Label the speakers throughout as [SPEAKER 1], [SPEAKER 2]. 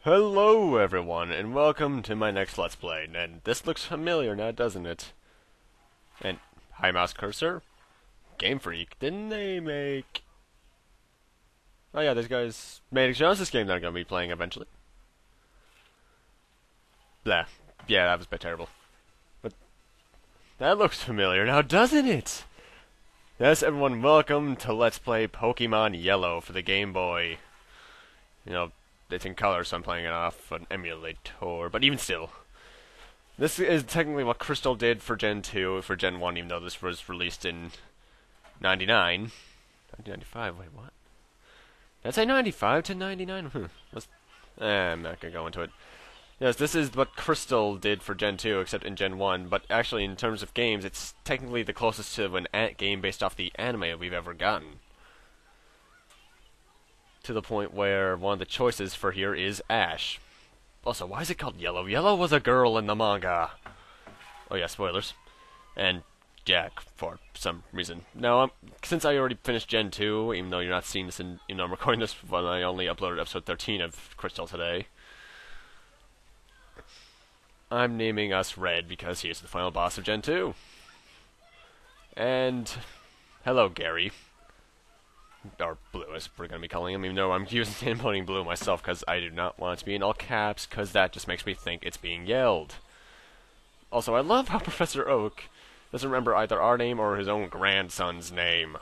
[SPEAKER 1] Hello everyone, and welcome to my next Let's Play. And this looks familiar now, doesn't it? And hi mouse cursor? Game Freak, didn't they make... Oh yeah, these guys made a Genesis game that I'm going to be playing eventually. Blah. Yeah, that was a bit terrible. But that looks familiar now, doesn't it? Yes, everyone, welcome to Let's Play Pokemon Yellow for the Game Boy. You know, it's in color, so I'm playing it off an emulator, but even still. This is technically what Crystal did for Gen 2, for Gen 1, even though this was released in 99. 1995, wait, what? Did I say 95 to 99? I'm not gonna go into it. Yes, this is what Crystal did for Gen 2, except in Gen 1, but actually in terms of games, it's technically the closest to an game based off the anime we've ever gotten. To the point where one of the choices for here is Ash. Also, why is it called Yellow? Yellow was a girl in the manga. Oh yeah, spoilers. And Jack, for some reason. Now, since I already finished Gen 2, even though you're not seeing this I'm recording this when I only uploaded episode 13 of Crystal today, I'm naming us Red because he is the final boss of Gen 2. And hello, Gary. Or Blue, as we're going to be calling him, even though I'm using putting Blue myself because I do not want it to be in all caps, because that just makes me think it's being yelled. Also, I love how Professor Oak doesn't remember either our name or his own grandson's name.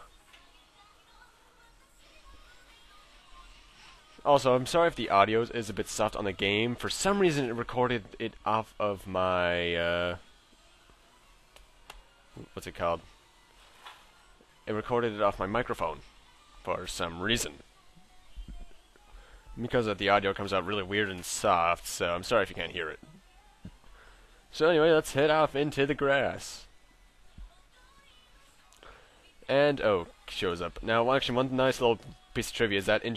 [SPEAKER 1] Also, I'm sorry if the audio is a bit soft on the game. For some reason, it recorded it off of my, what's it called? It recorded it off my microphone. For some reason. Because of the audio comes out really weird and soft, so I'm sorry if you can't hear it. So anyway, let's head off into the grass. And Oak shows up. Now, actually, one nice little piece of trivia is that in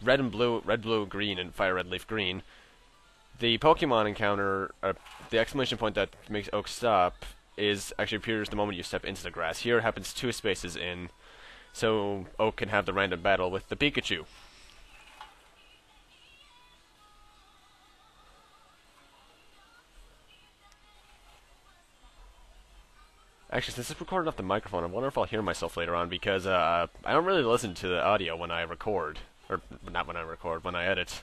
[SPEAKER 1] red and blue, green, and fire red, leaf green, the Pokemon encounter, the exclamation point that makes Oak stop, actually appears the moment you step into the grass. Here it happens 2 spaces in. So Oak can have the random battle with the Pikachu. Actually, since it's recorded off the microphone, I wonder if I'll hear myself later on, because I don't really listen to the audio when I record. Or, not when I record, when I edit.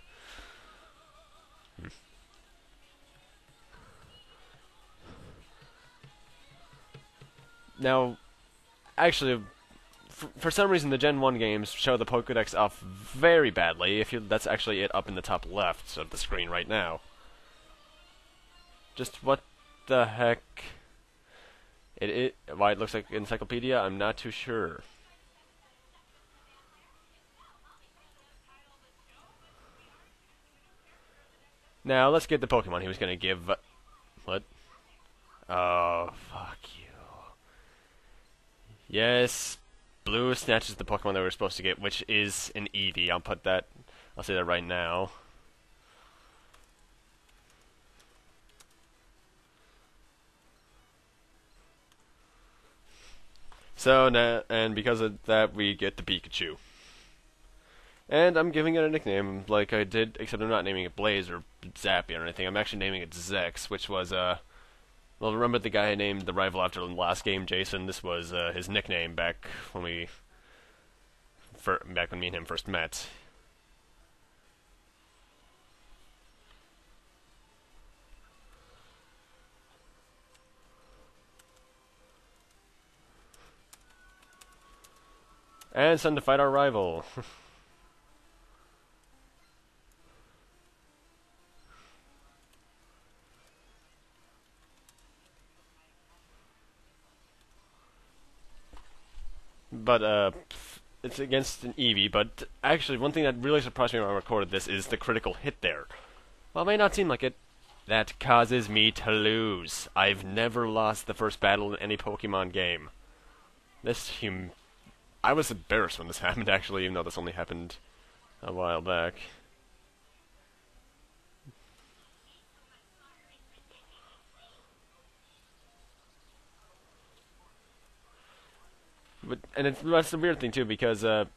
[SPEAKER 1] Now, actually, for some reason, the Gen 1 games show the Pokédex off very badly. That's actually it up in the top left of the screen right now. Just what the heck? Why it looks like encyclopedia? I'm not too sure. Now let's get the Pokemon he was gonna give. What? Oh, fuck you. Yes. Blue snatches the Pokemon that we're supposed to get, which is an Eevee. I'll say that right now. So, and because of that, we get the Pikachu. And I'm giving it a nickname, like I did, except I'm not naming it Blaze or Zappy or anything. I'm actually naming it Zex, which was, well, remember the guy named the rival after the last game, Jason? This was, his nickname back when me and him first met. And it's time to fight our rival. But, it's against an Eevee, but actually one thing that really surprised me when I recorded this is the critical hit there. While it may not seem like it, that causes me to lose. I've never lost the first battle in any Pokemon game. I was embarrassed when this happened, actually, even though this only happened a while back. That's the weird thing, too, because, like,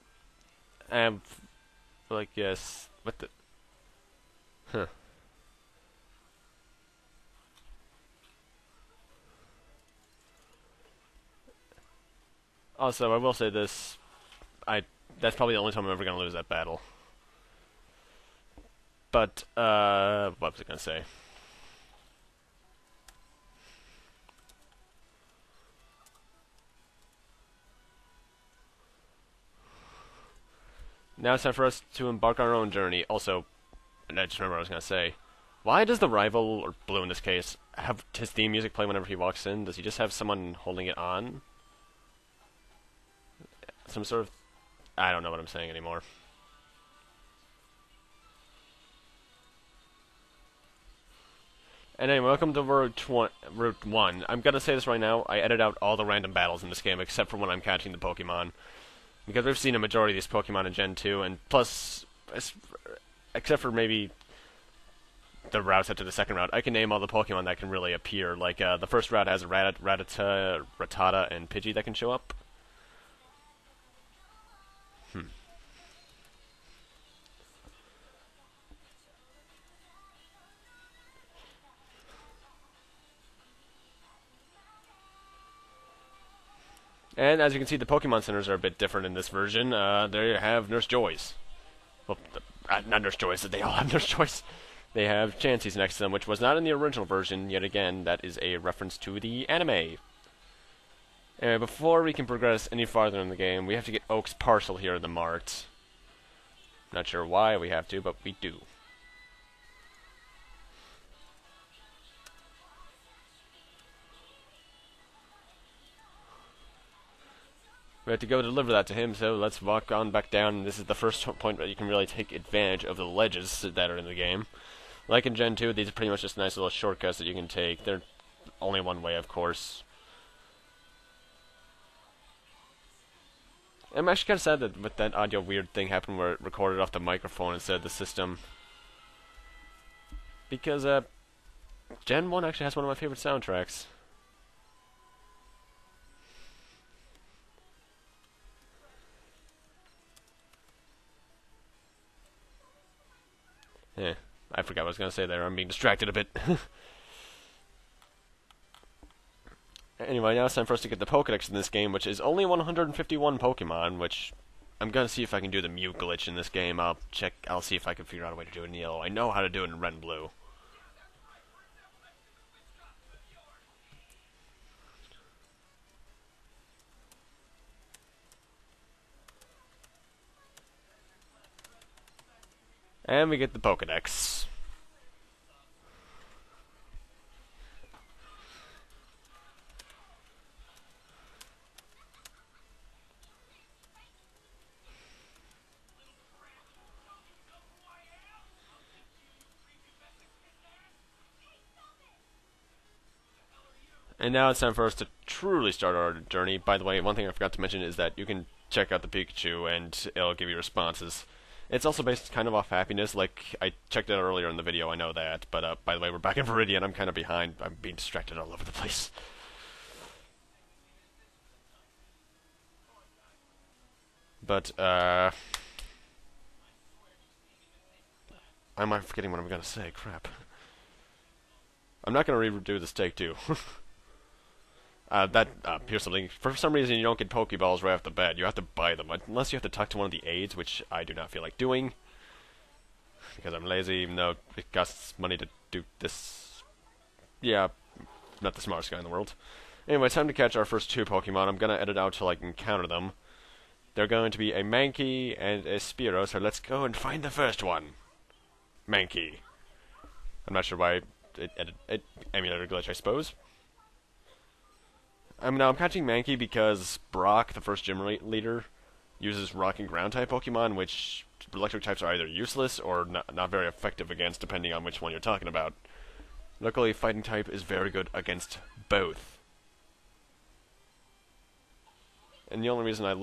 [SPEAKER 1] yes, what the... Huh. Also, I will say this. I That's probably the only time I'm ever gonna lose that battle. But, what was I gonna say? Now it's time for us to embark on our own journey. Also, and I just remember what I was gonna say. Why does the rival, or Blue in this case, have his theme music play whenever he walks in? Does he just have someone holding it on? Some sort of... I don't know what I'm saying anymore. And anyway, welcome to Route 1. I'm gonna say this right now, I edit out all the random battles in this game, except for when I'm catching the Pokemon. Because we've seen a majority of these Pokemon in Gen 2, and plus, except for maybe the routes up to the second route, I can name all the Pokemon that can really appear. Like, the first route has Rattata, Rattata, and Pidgey that can show up. And as you can see, the Pokemon Centers are a bit different in this version. They have Nurse Joys. Well, not Nurse Joys, they all have Nurse Joys. They have Chanseys next to them, which was not in the original version. Yet again, that is a reference to the anime. Anyway, before we can progress any farther in the game, we have to get Oak's parcel here at the mart. Not sure why we have to, but we do. We have to go deliver that to him, so let's walk on back down. This is the first point where you can really take advantage of the ledges that are in the game. Like in Gen 2, these are pretty much just nice little shortcuts that you can take. They're only one way, of course. I'm actually kind of sad that with that audio weird thing happened where it recorded off the microphone instead of the system. Because, Gen 1 actually has one of my favorite soundtracks. I forgot what I was going to say there. I'm being distracted a bit. Anyway, now it's time for us to get the Pokedex in this game, which is only 151 Pokemon, which I'm going to see if I can do the Mew glitch in this game. I'll see if I can figure out a way to do it in yellow. I know how to do it in red and blue. And we get the Pokedex. And now it's time for us to truly start our journey. By the way, one thing I forgot to mention is that you can check out the Pikachu and it'll give you responses. It's also based kind of off happiness, like I checked it out earlier in the video, I know that. But by the way, we're back in Viridian, I'm kind of behind. I'm being distracted all over the place. But, am I forgetting what I'm gonna say? Crap. I'm not gonna redo this take two. Here's something. For some reason, you don't get Pokeballs right off the bat. You have to buy them. Unless you have to talk to one of the aides, which I do not feel like doing. Because I'm lazy, even though it costs money to do this. Yeah, not the smartest guy in the world. Anyway, it's time to catch our first two Pokemon. I'm gonna edit out till I can encounter them. They're going to be a Mankey and a Spearow, so let's go and find the first one. Mankey. I'm not sure why it emulated a glitch, I suppose. Now I'm catching Mankey because Brock, the first gym leader, uses Rock and Ground type Pokemon, which electric types are either useless or not very effective against, depending on which one you're talking about. Luckily, Fighting type is very good against both. And the only reason I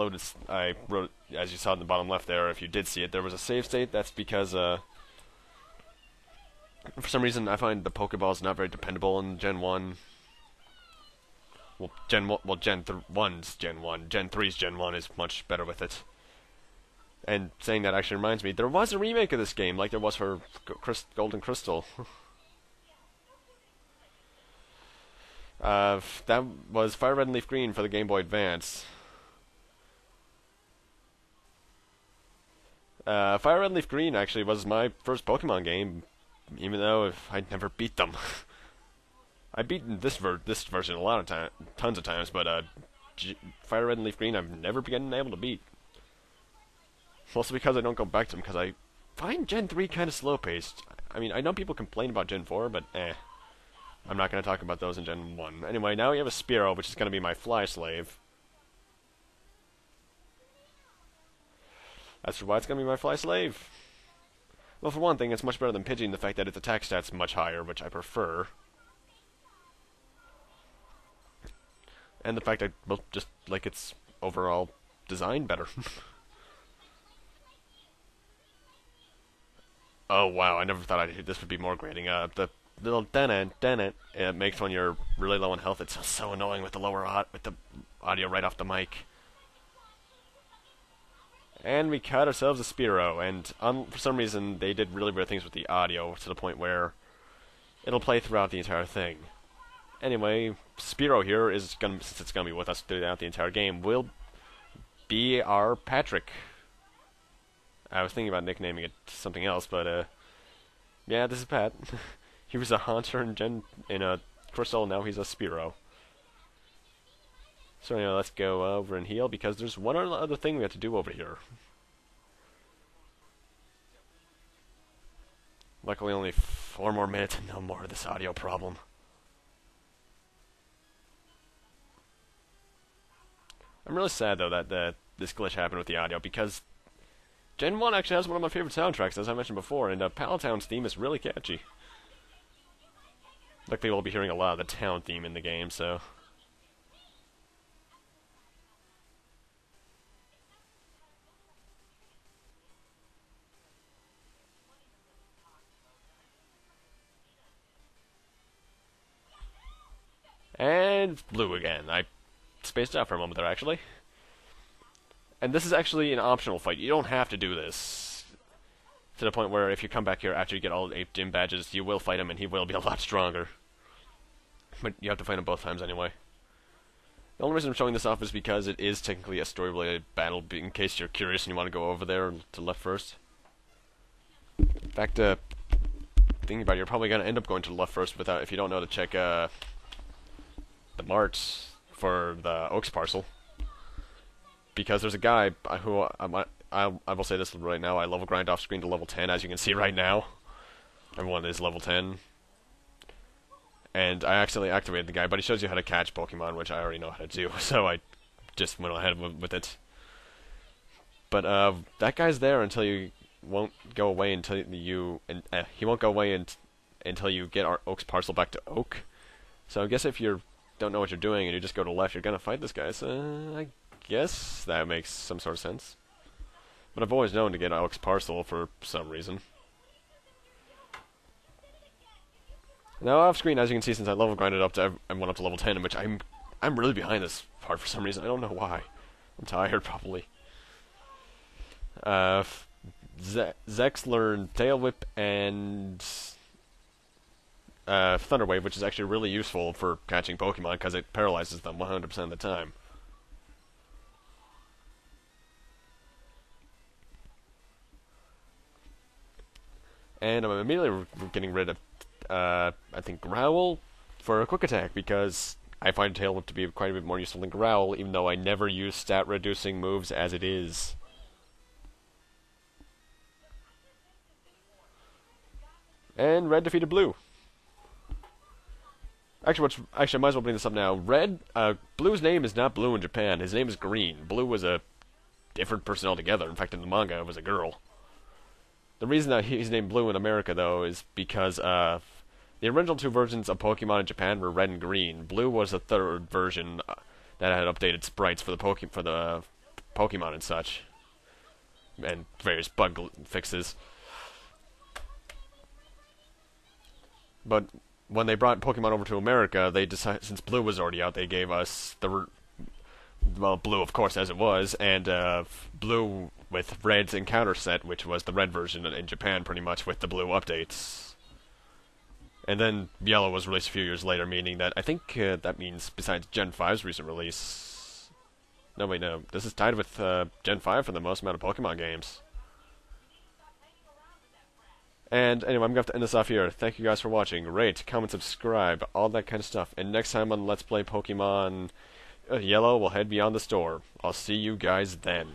[SPEAKER 1] wrote, as you saw in the bottom left there, if you did see it, there was a save state. That's because, for some reason, I find the Pokeballs not very dependable in Gen 1. Well, Gen 1's Gen 1. Gen 3's Gen 1 is much better with it. And saying that actually reminds me, there was a remake of this game, like there was for Golden Crystal. That was Fire Red and Leaf Green for the Game Boy Advance. Fire Red and Leaf Green actually was my first Pokemon game, even though I'd never beat them. I've beaten this version a lot of tons of times, but Fire Red and Leaf Green I've never been able to beat. Mostly because I don't go back to them, because I find Gen 3 kind of slow-paced. I mean, I know people complain about Gen 4, but I'm not going to talk about those in Gen 1. Anyway, now we have a Spearow, which is going to be my fly slave. That's why it's going to be my fly slave. Well, for one thing, it's much better than Pidgey in the fact that its attack stat's much higher, which I prefer. And the fact that, well, just like its overall design better. Oh wow, I never thought this would be more grating. The little dun it makes when you're really low on health. It's so annoying with the with the audio right off the mic. And we caught ourselves a Spearow, and for some reason they did really weird things with the audio to the point where it'll play throughout the entire thing. Anyway, Spearow here is since it's gonna be with us throughout the entire game, will be our Patrick. I was thinking about nicknaming it something else, but yeah, this is Pat. He was a Haunter in a Crystal, now he's a Spearow. So anyway, let's go over and heal, because there's one other thing we have to do over here. Luckily only 4 more minutes and no more of this audio problem. I'm really sad though that this glitch happened with the audio, because Gen 1 actually has one of my favorite soundtracks, as I mentioned before, and Palatown's theme is really catchy. Luckily we'll be hearing a lot of the town theme in the game, so... And blue again. I spaced out for a moment there, actually. And this is actually an optional fight. You don't have to do this. To the point where if you come back here after you get all 8 gym badges, you will fight him and he will be a lot stronger. But you have to fight him both times anyway. The only reason I'm showing this off is because it is technically a story-related battle, in case you're curious and you want to go over there to left first. In fact, thinking about it, you're probably going to end up going to the left first if you don't know to check the marts for the Oaks parcel. Because there's a guy who, I will say this right now, I level grind off screen to level 10, as you can see right now. Everyone is level 10. And I accidentally activated the guy, but he shows you how to catch Pokemon, which I already know how to do, so I just went ahead with it. But that guy's there until you won't go away until he won't go away until you get our Oaks parcel back to Oak. So I guess if you don't know what you're doing and you just go to left, you're gonna fight this guy. So I guess that makes some sort of sense. But I've always known to get Oaks parcel for some reason. Now off screen, as you can see, since I level grinded up to I went up to level 10, in which I'm really behind this part for some reason. I don't know why. I'm tired, probably. Zex learned Tail Whip and Thunder Wave, which is actually really useful for catching Pokemon because it paralyzes them 100% of the time. And I'm immediately getting rid of, I think, Growl for a quick attack, because I find Tail Whip to be quite a bit more useful than Growl, even though I never use stat-reducing moves as it is. And Red defeated Blue. Actually, I might as well bring this up now. Blue's name is not Blue in Japan. His name is Green. Blue was a different person altogether. In fact, in the manga, it was a girl. The reason that he's named Blue in America, though, is because the original 2 versions of Pokemon in Japan were Red and Green. Blue was the 3rd version that had updated sprites for the Pokemon and such, and various bug fixes. But when they brought Pokemon over to America, they decided, since Blue was already out, they gave us Blue, of course, as it was, and Blue with Red's Encounter set, which was the red version in Japan pretty much with the blue updates. And then Yellow was released a few years later, meaning that I think that means besides Gen 5's recent release... No, wait, no. This is tied with Gen 5 for the most amount of Pokemon games. And anyway, I'm going to have to end this off here. Thank you guys for watching. Rate, comment, subscribe, all that kind of stuff. And next time on Let's Play Pokemon Yellow, we'll head beyond the store. I'll see you guys then.